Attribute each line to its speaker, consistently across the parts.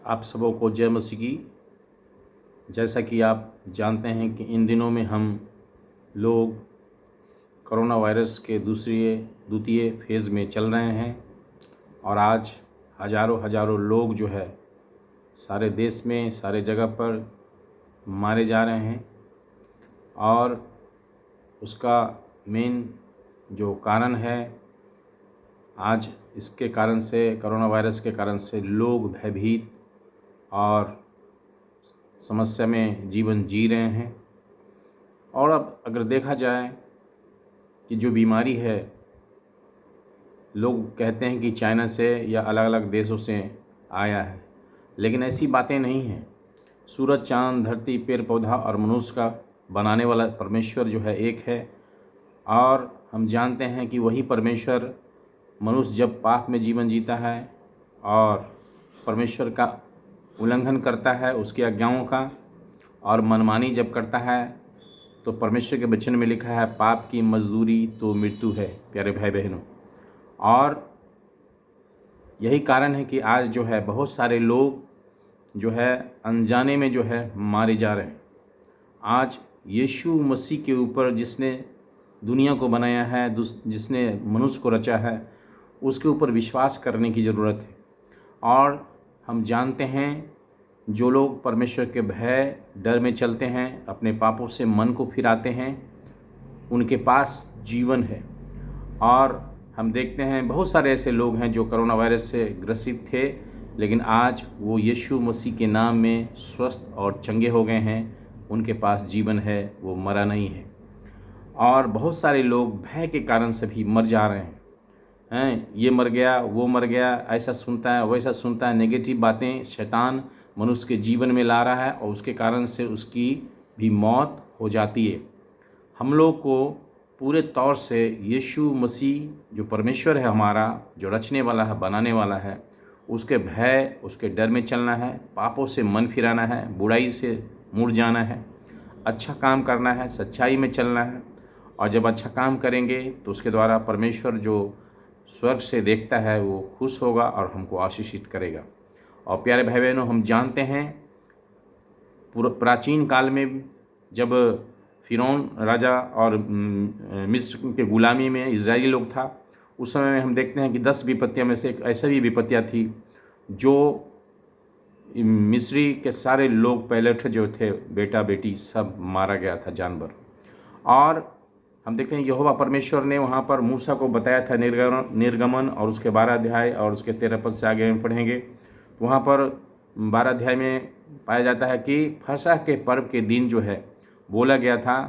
Speaker 1: आप सबों को जय मसीह की। जैसा कि आप जानते हैं कि इन दिनों में हम लोग कोरोना वायरस के द्वितीय फेज़ में चल रहे हैं और आज हज़ारों हज़ारों लोग जो है सारे देश में सारे जगह पर मारे जा रहे हैं। और उसका मेन जो कारण है, आज इसके कारण से, कोरोना वायरस के कारण से लोग भयभीत और समस्या में जीवन जी रहे हैं। और अब अगर देखा जाए कि जो बीमारी है, लोग कहते हैं कि चाइना से या अलग अलग देशों से आया है, लेकिन ऐसी बातें नहीं हैं। सूरज, चाँद, धरती, पेड़ पौधा और मनुष्य का बनाने वाला परमेश्वर जो है एक है। और हम जानते हैं कि वही परमेश्वर, मनुष्य जब पाप में जीवन जीता है और परमेश्वर का उल्लंघन करता है, उसकी आज्ञाओं का, और मनमानी जब करता है, तो परमेश्वर के वचन में लिखा है पाप की मजदूरी तो मृत्यु है। प्यारे भाई बहनों, और यही कारण है कि आज जो है बहुत सारे लोग जो है अनजाने में जो है मारे जा रहे हैं। आज यीशु मसीह के ऊपर, जिसने दुनिया को बनाया है, जिसने मनुष्य को रचा है, उसके ऊपर विश्वास करने की ज़रूरत है। और हम जानते हैं, जो लोग परमेश्वर के भय डर में चलते हैं, अपने पापों से मन को फिराते हैं, उनके पास जीवन है। और हम देखते हैं बहुत सारे ऐसे लोग हैं जो कोरोना वायरस से ग्रसित थे, लेकिन आज वो यीशु मसीह के नाम में स्वस्थ और चंगे हो गए हैं। उनके पास जीवन है, वो मरा नहीं है। और बहुत सारे लोग भय के कारण से भी मर जा रहे हैं। ये मर गया, वो मर गया, ऐसा सुनता है, वैसा सुनता है। नेगेटिव बातें शैतान मनुष्य के जीवन में ला रहा है और उसके कारण से उसकी भी मौत हो जाती है। हम लोग को पूरे तौर से यीशु मसीह जो परमेश्वर है हमारा, जो रचने वाला है, बनाने वाला है, उसके भय, उसके डर में चलना है, पापों से मन फिराना है, बुराई से मुड़ जाना है, अच्छा काम करना है, सच्चाई में चलना है। और जब अच्छा काम करेंगे तो उसके द्वारा परमेश्वर जो स्वर्ग से देखता है वो खुश होगा और हमको आशीषित करेगा। और प्यारे भाई बहनों, हम जानते हैं प्राचीन काल में जब फिरौन राजा और मिस्र के गुलामी में इजरायली लोग था, उस समय में हम देखते हैं कि 10 विपत्तियों में से एक ऐसा भी विपत्तियाँ थी जो मिस्री के सारे लोग पहले जो थे, बेटा बेटी सब मारा गया था, जानवर। और हम देखते हैं यहोवा परमेश्वर ने वहाँ पर मूसा को बताया था निर्गमन और उसके 12 अध्याय और उसके 13 पद से आगे हम पढ़ेंगे। वहाँ पर 12 अध्याय में पाया जाता है कि फसह के पर्व के दिन जो है बोला गया था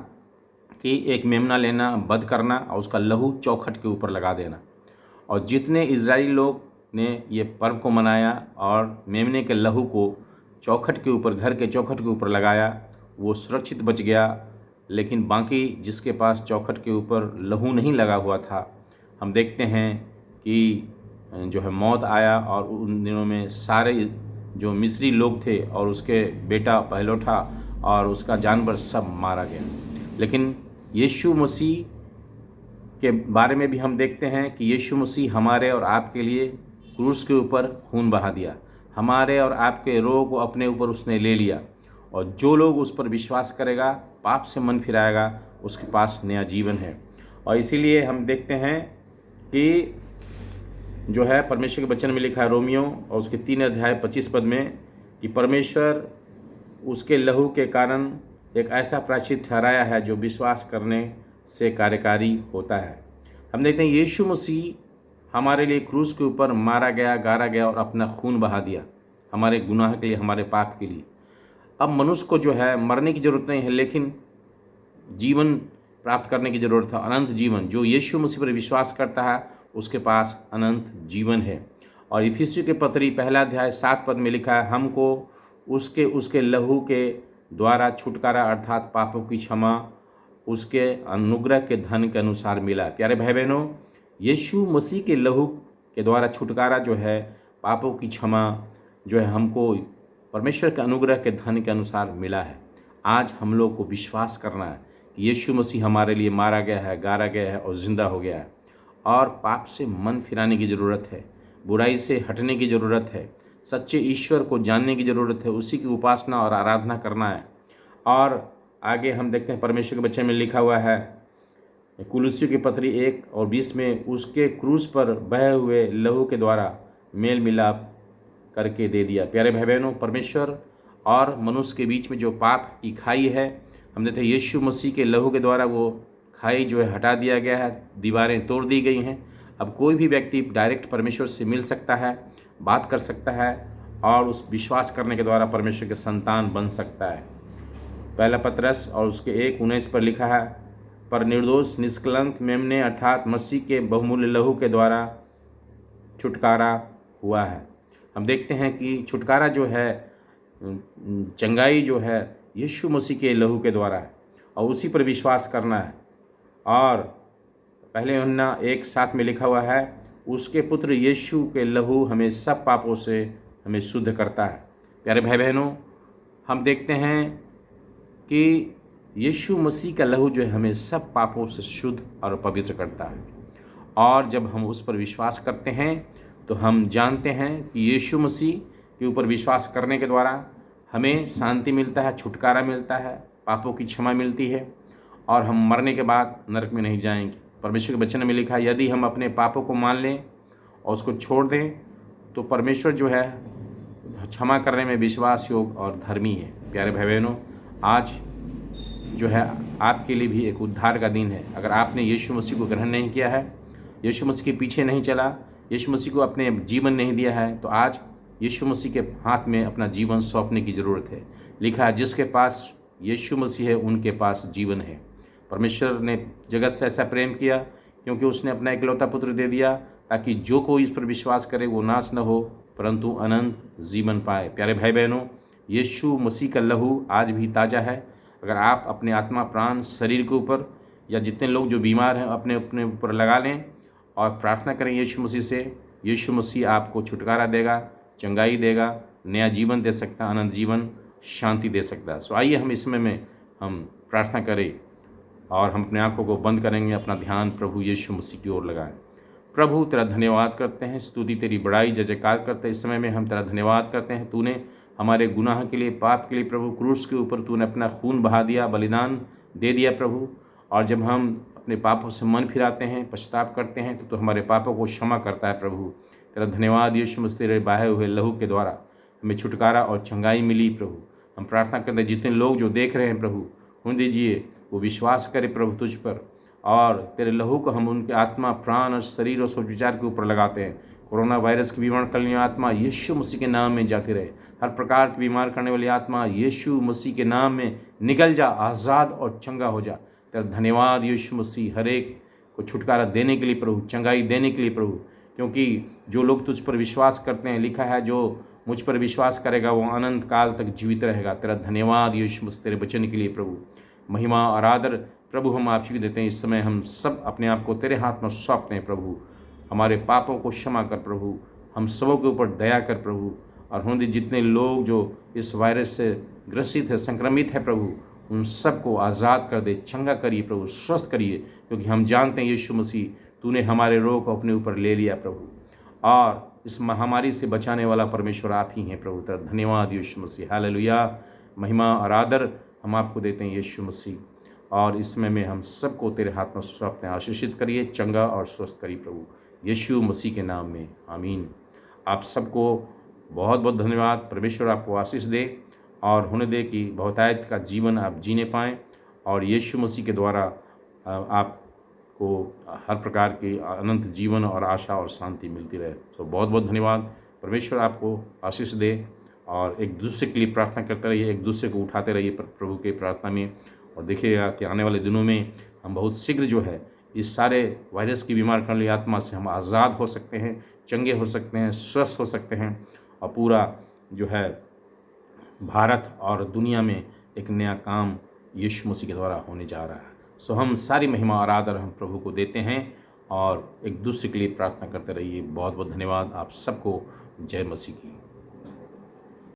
Speaker 1: कि एक मेमना लेना, वध करना और उसका लहू चौखट के ऊपर लगा देना। और जितने इजरायली लोग ने ये पर्व को मनाया और मेमने के लहू को चौखट के ऊपर, घर के चौखट के ऊपर लगाया, वो सुरक्षित बच गया। लेकिन बाकी जिसके पास चौखट के ऊपर लहू नहीं लगा हुआ था, हम देखते हैं कि जो है मौत आया। और उन दिनों में सारे जो मिस्री लोग थे और उसके बेटा पहलौठा और उसका जानवर सब मारा गया। लेकिन यीशु मसीह के बारे में भी हम देखते हैं कि यीशु मसीह हमारे और आपके लिए क्रूस के ऊपर खून बहा दिया। हमारे और आपके रोग को अपने ऊपर उसने ले लिया। और जो लोग उस पर विश्वास करेगा, पाप से मन फिराएगा, उसके पास नया जीवन है। और इसीलिए हम देखते हैं कि जो है परमेश्वर के वचन में लिखा है रोमियो और उसके 3 अध्याय 25 पद में कि परमेश्वर उसके लहू के कारण एक ऐसा प्रायश्चित ठहराया है जो विश्वास करने से कार्यकारी होता है। हम देखते हैं यीशु मसीह हमारे लिए क्रूस के ऊपर मारा गया, गाड़ा गया और अपना खून बहा दिया हमारे गुनाह के लिए, हमारे पाप के लिए। अब मनुष्य को जो है मरने की ज़रूरत नहीं है, लेकिन जीवन प्राप्त करने की ज़रूरत है, अनंत जीवन। जो यीशु मसीह पर विश्वास करता है उसके पास अनंत जीवन है। और इफिसियों के पत्री 1 अध्याय 7 पद में लिखा है, हमको उसके लहू के द्वारा छुटकारा अर्थात पापों की क्षमा उसके अनुग्रह के धन के अनुसार मिला। प्यारे भाई बहनों, यीशु मसीह के लहू के द्वारा छुटकारा जो है, पापों की क्षमा जो है, हमको परमेश्वर के अनुग्रह के धन के अनुसार मिला है। आज हम लोग को विश्वास करना है कि यीशु मसीह हमारे लिए मारा गया है, गाड़ा गया है और ज़िंदा हो गया है। और पाप से मन फिराने की ज़रूरत है, बुराई से हटने की ज़रूरत है, सच्चे ईश्वर को जानने की ज़रूरत है, उसी की उपासना और आराधना करना है। और आगे हम देखते हैं परमेश्वर के वचन में लिखा हुआ है कुलुस्सियों की पत्री 1:20 में, उसके क्रूस पर बहे हुए लहू के द्वारा मेल मिलाप करके दे दिया। प्यारे भाई बहनों, परमेश्वर और मनुष्य के बीच में जो पाप की खाई है, हम देखते हैं यीशु मसीह के लहू के द्वारा वो खाई जो है हटा दिया गया है, दीवारें तोड़ दी गई हैं। अब कोई भी व्यक्ति डायरेक्ट परमेश्वर से मिल सकता है, बात कर सकता है और उस विश्वास करने के द्वारा परमेश्वर के संतान बन सकता है। पहला पतरस और उसके 1:19 पर लिखा है, पर निर्दोष निष्कलंक मेमने अर्थात मसीह के बहुमूल्य लहू के द्वारा छुटकारा हुआ है। हम देखते हैं कि छुटकारा जो है, चंगाई जो है यीशु मसीह के लहू के द्वारा है और उसी पर विश्वास करना है। और पहले यूहन्ना 1:7 में लिखा हुआ है, उसके पुत्र यीशु के लहू हमें सब पापों से हमें शुद्ध करता है। प्यारे भाई बहनों, हम देखते हैं कि यीशु मसीह का लहू जो है हमें सब पापों से शुद्ध और पवित्र करता है। और जब हम उस पर विश्वास करते हैं तो हम जानते हैं कि यीशु मसीह के ऊपर विश्वास करने के द्वारा हमें शांति मिलता है, छुटकारा मिलता है, पापों की क्षमा मिलती है और हम मरने के बाद नरक में नहीं जाएंगे। परमेश्वर के वचन में लिखा है, यदि हम अपने पापों को मान लें और उसको छोड़ दें तो परमेश्वर जो है क्षमा करने में विश्वास योग्य और धर्मी है। प्यारे भाई बहनों, आज जो है आपके लिए भी एक उद्धार का दिन है। अगर आपने यीशु मसीह को ग्रहण नहीं किया है, यीशु मसीह के पीछे नहीं चला, यीशु मसीह को अपने जीवन नहीं दिया है, तो आज यीशु मसीह के हाथ में अपना जीवन सौंपने की ज़रूरत है। लिखा है, जिसके पास यीशु मसीह है उनके पास जीवन है। परमेश्वर ने जगत से ऐसा प्रेम किया क्योंकि उसने अपना इकलौता पुत्र दे दिया, ताकि जो कोई इस पर विश्वास करे वो नाश न हो परंतु अनंत जीवन पाए। प्यारे भाई बहनों, यीशु मसीह का लहू आज भी ताज़ा है। अगर आप अपने आत्मा, प्राण, शरीर के ऊपर या जितने लोग जो बीमार हैं अपने अपने ऊपर लगा लें और प्रार्थना करें यीशु मसीह से, यीशु मसीह आपको छुटकारा देगा, चंगाई देगा, नया जीवन दे सकता है, अनंत जीवन, शांति दे सकता है। सो आइए हम इस समय में हम प्रार्थना करें और हम अपने आँखों को बंद करेंगे, अपना ध्यान प्रभु यीशु मसीह की ओर लगाएं। प्रभु तेरा धन्यवाद करते हैं, स्तुति तेरी बड़ाई जय जयकार करते हैं। इस समय में हम तेरा धन्यवाद करते हैं, तूने हमारे गुनाह के लिए, पाप के लिए प्रभु क्रूस के ऊपर तूने अपना खून बहा दिया, बलिदान दे दिया प्रभु। और जब हम अपने पापों से मन फिराते हैं, पश्चाताप करते हैं तो हमारे पापों को क्षमा करता है प्रभु। तेरा धन्यवाद यीशु मसीह तेरे बहाए हुए लहू के द्वारा हमें छुटकारा और चंगाई मिली प्रभु। हम प्रार्थना करते हैं जितने लोग जो देख रहे हैं प्रभु, होने दीजिए वो विश्वास करे प्रभु तुझ पर, और तेरे लहू को हम उनके आत्मा, प्राण और शरीर और सोच विचार के ऊपर लगाते हैं। कोरोना वायरस की बीमार करने वाली आत्मा यीशु मसीह के नाम में जाती रहे। हर प्रकार की बीमार करने वाली आत्मा यीशु मसीह के नाम में निकल जा, आज़ाद और चंगा हो जा। तेरा धन्यवाद यीशु मसीह, हर एक को छुटकारा देने के लिए प्रभु, चंगाई देने के लिए प्रभु, क्योंकि जो लोग तुझ पर विश्वास करते हैं, लिखा है जो मुझ पर विश्वास करेगा वो अनंत काल तक जीवित रहेगा। तेरा धन्यवाद यीशु मसीह तेरे वचन के लिए प्रभु। महिमा और आदर प्रभु हम आप ही को देते हैं। इस समय हम सब अपने आप को तेरे हाथ में सौंपते हैं प्रभु। हमारे पापों को क्षमा कर प्रभु, हम सबों के ऊपर दया कर प्रभु। और होंगे जितने लोग जो इस वायरस से ग्रसित है, संक्रमित है प्रभु, उन सबको आज़ाद कर दे, चंगा करिए प्रभु, स्वस्थ करिए, क्योंकि हम जानते हैं यीशु मसीह तूने हमारे रोग को अपने ऊपर ले लिया प्रभु, और इस महामारी से बचाने वाला परमेश्वर आप ही हैं प्रभु। तेरा धन्यवाद यीशु मसीह। हालेलुया। महिमा और आदर हम आपको देते हैं यीशु मसीह। और इस समय में हम सबको तेरे हाथ में सौंपते हैं। आशीषित करिए, चंगा और स्वस्थ करिए प्रभु, यीशु मसीह के नाम में, आमीन। आप सबको बहुत बहुत धन्यवाद। परमेश्वर आपको आशीष दे और होने दे कि बहुतायत का जीवन आप जीने पाएँ और यीशु मसीह के द्वारा आपको हर प्रकार की अनंत जीवन और आशा और शांति मिलती रहे। तो बहुत बहुत धन्यवाद। परमेश्वर आपको आशीष दे और एक दूसरे के लिए प्रार्थना करते रहिए, एक दूसरे को उठाते रहिए प्रभु के प्रार्थना में। और देखिएगा कि आने वाले दिनों में हम बहुत शीघ्र जो है इस सारे वायरस की बीमार करने वाली आत्मा से हम आज़ाद हो सकते हैं, चंगे हो सकते हैं, स्वस्थ हो सकते हैं और पूरा जो है भारत और दुनिया में एक नया काम यीशु मसीह के द्वारा होने जा रहा है। सो हम सारी महिमा और आदर हम प्रभु को देते हैं और एक दूसरे के लिए प्रार्थना करते रहिए। बहुत बहुत धन्यवाद। आप सबको जय मसीह की।